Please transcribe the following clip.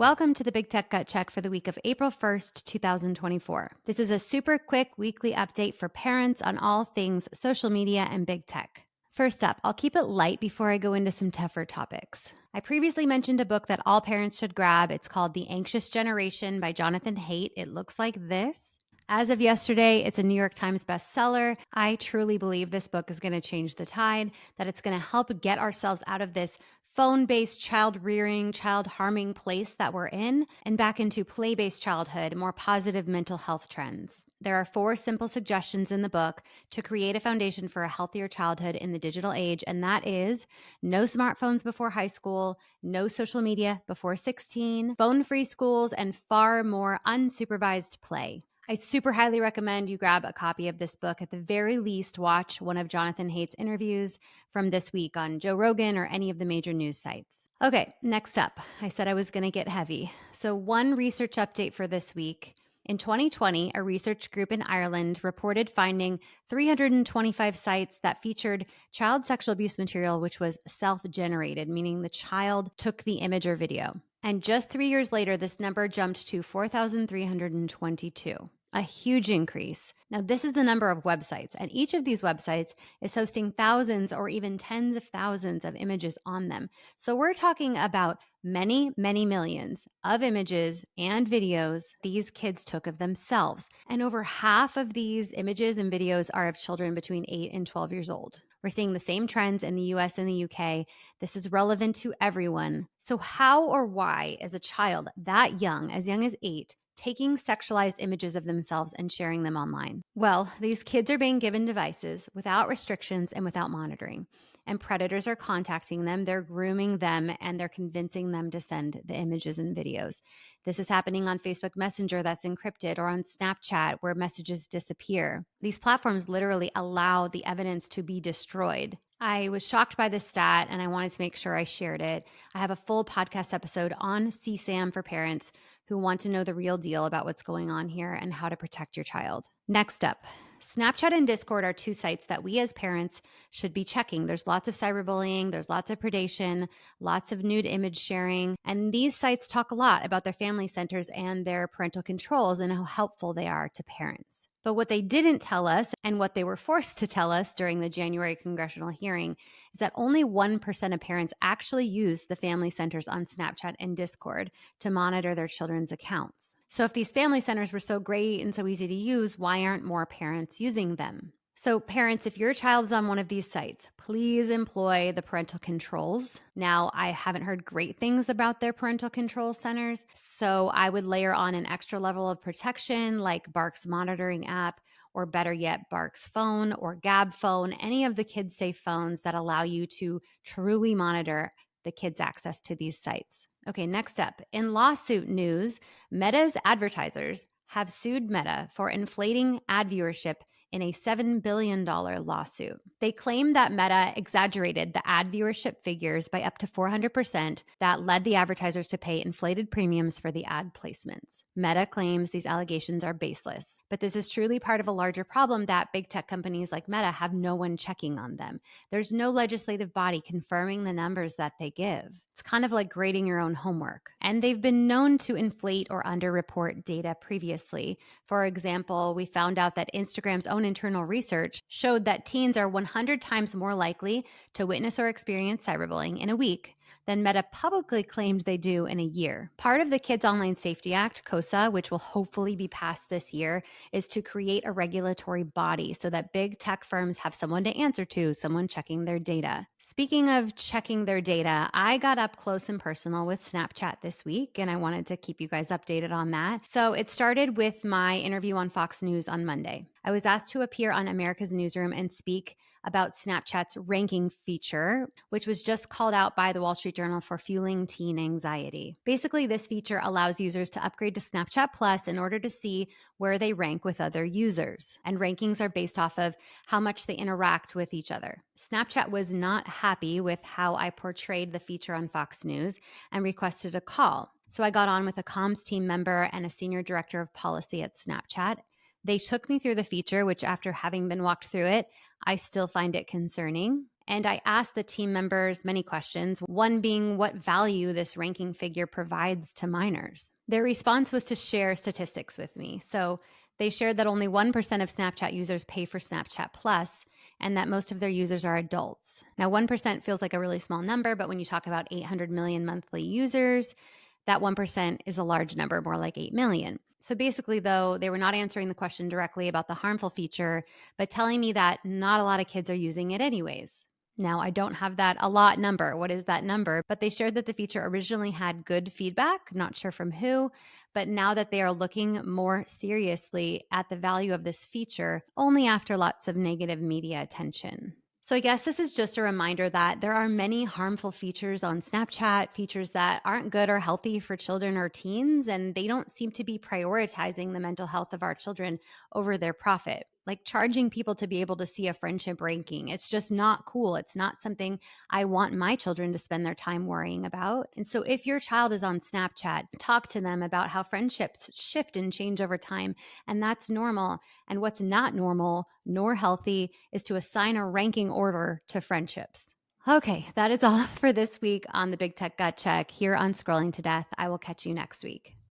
Welcome to the Big Tech Gut Check for the week of April 1st, 2024. This is a super quick weekly update for parents on all things social media and big tech. First up, I'll keep it light before I go into some tougher topics. I previously mentioned a book that all parents should grab. It's called The Anxious Generation by Jonathan Haidt. It looks like this. As of yesterday, it's a New York Times bestseller. I truly believe this book is going to change the tide, that it's going to help get ourselves out of this phone-based child rearing, child harming place that we're in and back into play-based childhood, more positive mental health trends. There are 4 simple suggestions in the book to create a foundation for a healthier childhood in the digital age, and that is no smartphones before high school, no social media before 16, phone-free schools, and far more unsupervised play. I super highly recommend you grab a copy of this book. At the very least, watch one of Jonathan Haidt's interviews from this week on Joe Rogan or any of the major news sites. Okay, next up, I said I was going to get heavy. So one research update for this week. In 2020, a research group in Ireland reported finding 325 sites that featured child sexual abuse material, which was self-generated, meaning the child took the image or video. And just 3 years later, this number jumped to 4,322, a huge increase. Now, this is the number of websites, and each of these websites is hosting thousands or even tens of thousands of images on them. So we're talking about many, many millions of images and videos these kids took of themselves. And over half of these images and videos are of children between 8 and 12 years old. We're seeing the same trends in the US and the UK. This is relevant to everyone. So how or why is a child that young as 8, taking sexualized images of themselves and sharing them online? Well, these kids are being given devices without restrictions and without monitoring. And predators are contacting them, they're grooming them, and they're convincing them to send the images and videos. This is happening on Facebook Messenger that's encrypted, or on Snapchat where messages disappear. These platforms literally allow the evidence to be destroyed. I was shocked by this stat and I wanted to make sure I shared it. I have a full podcast episode on CSAM for parents who want to know the real deal about what's going on here and how to protect your child. Next up, Snapchat and Discord are 2 sites that we as parents should be checking. There's lots of cyberbullying, there's lots of predation, lots of nude image sharing, and these sites talk a lot about their family centers and their parental controls and how helpful they are to parents. But what they didn't tell us, and what they were forced to tell us during the January congressional hearing, is that only 1% of parents actually use the family centers on Snapchat and Discord to monitor their children's accounts. So if these family centers were so great and so easy to use, why aren't more parents using them? So parents, if your child is on one of these sites, please employ the parental controls. Now, I haven't heard great things about their parental control centers, so I would layer on an extra level of protection like Bark's monitoring app, or better yet, Bark's phone or Gab phone, any of the kids' safe phones that allow you to truly monitor the kids' access to these sites. Okay, next up, in lawsuit news, Meta's advertisers have sued Meta for inflating ad viewership in a $7 billion lawsuit. They claim that Meta exaggerated the ad viewership figures by up to 400% that led the advertisers to pay inflated premiums for the ad placements. Meta claims these allegations are baseless, but this is truly part of a larger problem that big tech companies like Meta have no one checking on them. There's no legislative body confirming the numbers that they give. It's kind of like grading your own homework. And they've been known to inflate or underreport data previously. For example, we found out that Instagram's own internal research showed that teens are 100 times more likely to witness or experience cyberbullying in a week than Meta publicly claimed they do in a year. Part of the Kids Online Safety Act, KOSA, which will hopefully be passed this year, is to create a regulatory body so that big tech firms have someone to answer to, someone checking their data. Speaking of checking their data, I got up close and personal with Snapchat this week, and I wanted to keep you guys updated on that. So it started with my interview on Fox News on Monday. I was asked to appear on America's Newsroom and speak about Snapchat's ranking feature, which was just called out by the Wall Street Journal for fueling teen anxiety. Basically, this feature allows users to upgrade to Snapchat Plus in order to see where they rank with other users. And rankings are based off of how much they interact with each other. Snapchat was not happy with how I portrayed the feature on Fox News and requested a call. So I got on with a comms team member and a senior director of policy at Snapchat. They took me through the feature, which after having been walked through it, I still find it concerning. And I asked the team members many questions, one being what value this ranking figure provides to minors. Their response was to share statistics with me. So they shared that only 1% of Snapchat users pay for Snapchat Plus, and that most of their users are adults. Now, 1% feels like a really small number, but when you talk about 800 million monthly users, that 1% is a large number, more like 8 million. So basically, though, they were not answering the question directly about the harmful feature, but telling me that not a lot of kids are using it anyways. Now, I don't have that a lot number. What is that number? But they shared that the feature originally had good feedback, not sure from who, but now that they are looking more seriously at the value of this feature only after lots of negative media attention. So I guess this is just a reminder that there are many harmful features on Snapchat, features that aren't good or healthy for children or teens, and they don't seem to be prioritizing the mental health of our children over their profit. Like charging people to be able to see a friendship ranking. It's just not cool. It's not something I want my children to spend their time worrying about. And so if your child is on Snapchat, talk to them about how friendships shift and change over time. And that's normal. And what's not normal nor healthy is to assign a ranking order to friendships. Okay, that is all for this week on the Big Tech Gut Check here on Scrolling to Death. I will catch you next week.